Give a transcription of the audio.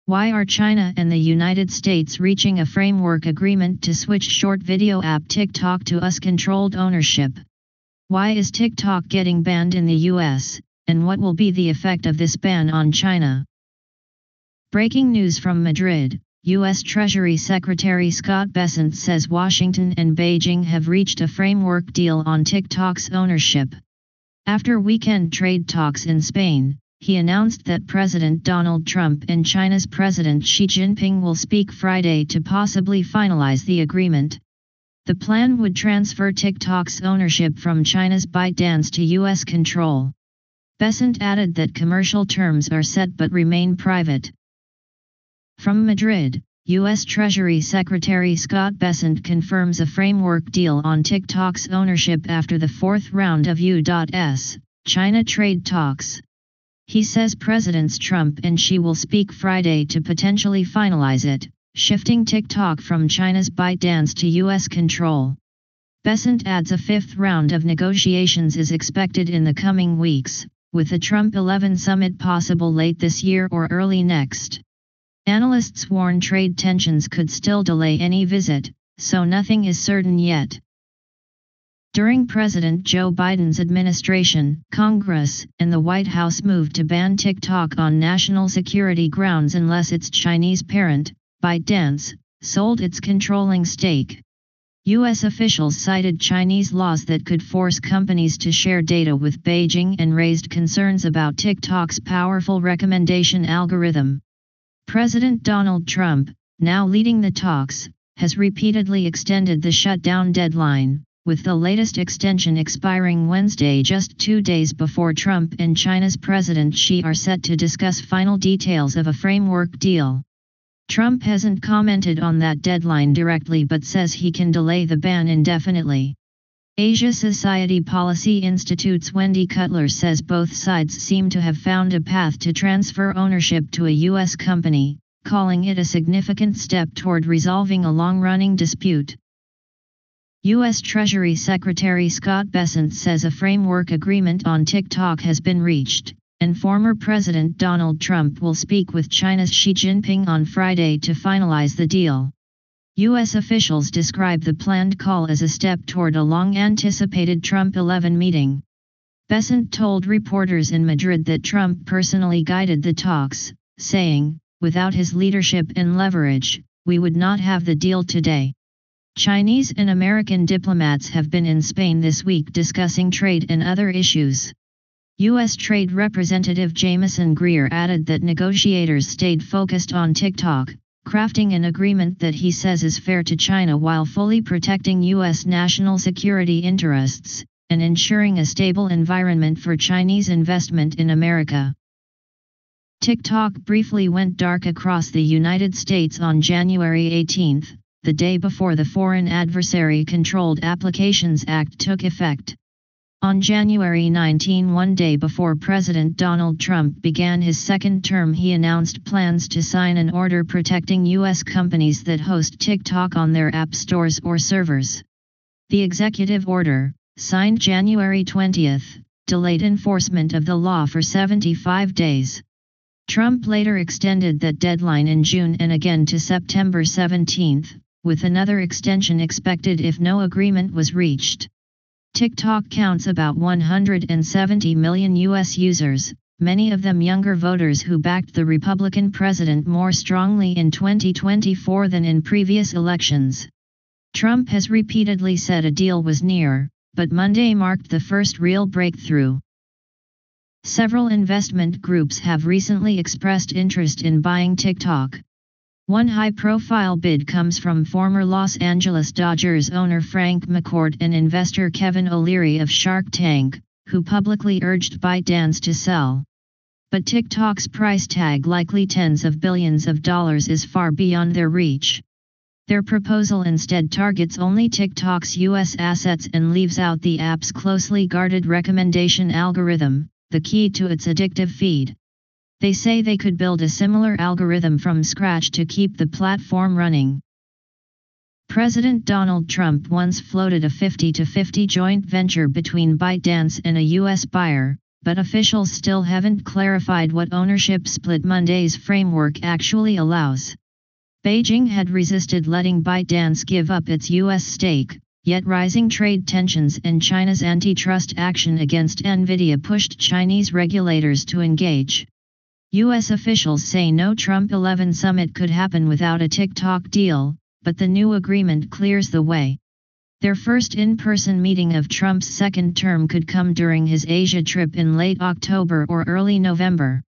Why are China and the United States reaching a framework agreement to switch short video app TikTok to US-controlled ownership? Why is TikTok getting banned in the US, and what will be the effect of this ban on China? Breaking news from Madrid. U.S. Treasury Secretary Scott Bessent says Washington and Beijing have reached a framework deal on TikTok's ownership. After weekend trade talks in Spain, he announced that President Donald Trump and China's President Xi Jinping will speak Friday to possibly finalize the agreement. The plan would transfer TikTok's ownership from China's ByteDance to U.S. control. Bessent added that commercial terms are set but remain private. From Madrid, U.S. Treasury Secretary Scott Bessent confirms a framework deal on TikTok's ownership after the fourth round of U.S. China trade talks. He says Presidents Trump and Xi will speak Friday to potentially finalize it, shifting TikTok from China's ByteDance to U.S. control. Bessent adds a fifth round of negotiations is expected in the coming weeks, with the Trump 11 summit possible late this year or early next. Analysts warn trade tensions could still delay any visit, so nothing is certain yet. During President Joe Biden's administration, Congress and the White House moved to ban TikTok on national security grounds unless its Chinese parent, ByteDance, sold its controlling stake. U.S. officials cited Chinese laws that could force companies to share data with Beijing and raised concerns about TikTok's powerful recommendation algorithm. President Donald Trump, now leading the talks, has repeatedly extended the shutdown deadline, with the latest extension expiring Wednesday just 2 days before Trump and China's President Xi are set to discuss final details of a framework deal. Trump hasn't commented on that deadline directly but says he can delay the ban indefinitely. Asia Society Policy Institute's Wendy Cutler says both sides seem to have found a path to transfer ownership to a U.S. company, calling it a significant step toward resolving a long-running dispute. U.S. Treasury Secretary Scott Bessent says a framework agreement on TikTok has been reached, and former President Donald Trump will speak with China's Xi Jinping on Friday to finalize the deal. U.S. officials describe the planned call as a step toward a long-anticipated Trump 11 meeting. Bessent told reporters in Madrid that Trump personally guided the talks, saying, "Without his leadership and leverage, we would not have the deal today." Chinese and American diplomats have been in Spain this week discussing trade and other issues. U.S. Trade Representative Jamieson Greer added that negotiators stayed focused on TikTok, crafting an agreement that he says is fair to China while fully protecting U.S. national security interests, and ensuring a stable environment for Chinese investment in America. TikTok briefly went dark across the United States on January 18, the day before the Foreign Adversary Controlled Applications Act took effect. On January 19, one day before President Donald Trump began his second term, he announced plans to sign an order protecting U.S. companies that host TikTok on their app stores or servers. The executive order, signed January 20, delayed enforcement of the law for 75 days. Trump later extended that deadline in June and again to September 17, with another extension expected if no agreement was reached. TikTok counts about 170 million U.S. users, many of them younger voters who backed the Republican president more strongly in 2024 than in previous elections. Trump has repeatedly said a deal was near, but Monday marked the first real breakthrough. Several investment groups have recently expressed interest in buying TikTok. One high-profile bid comes from former Los Angeles Dodgers owner Frank McCourt and investor Kevin O'Leary of Shark Tank, who publicly urged ByteDance to sell. But TikTok's price tag, likely tens of billions of dollars, is far beyond their reach. Their proposal instead targets only TikTok's U.S. assets and leaves out the app's closely guarded recommendation algorithm, the key to its addictive feed. They say they could build a similar algorithm from scratch to keep the platform running. President Donald Trump once floated a 50-50 joint venture between ByteDance and a U.S. buyer, but officials still haven't clarified what ownership split Monday's framework actually allows. Beijing had resisted letting ByteDance give up its U.S. stake, yet rising trade tensions and China's antitrust action against Nvidia pushed Chinese regulators to engage. U.S. officials say no Trump 11 summit could happen without a TikTok deal, but the new agreement clears the way. Their first in-person meeting of Trump's second term could come during his Asia trip in late October or early November.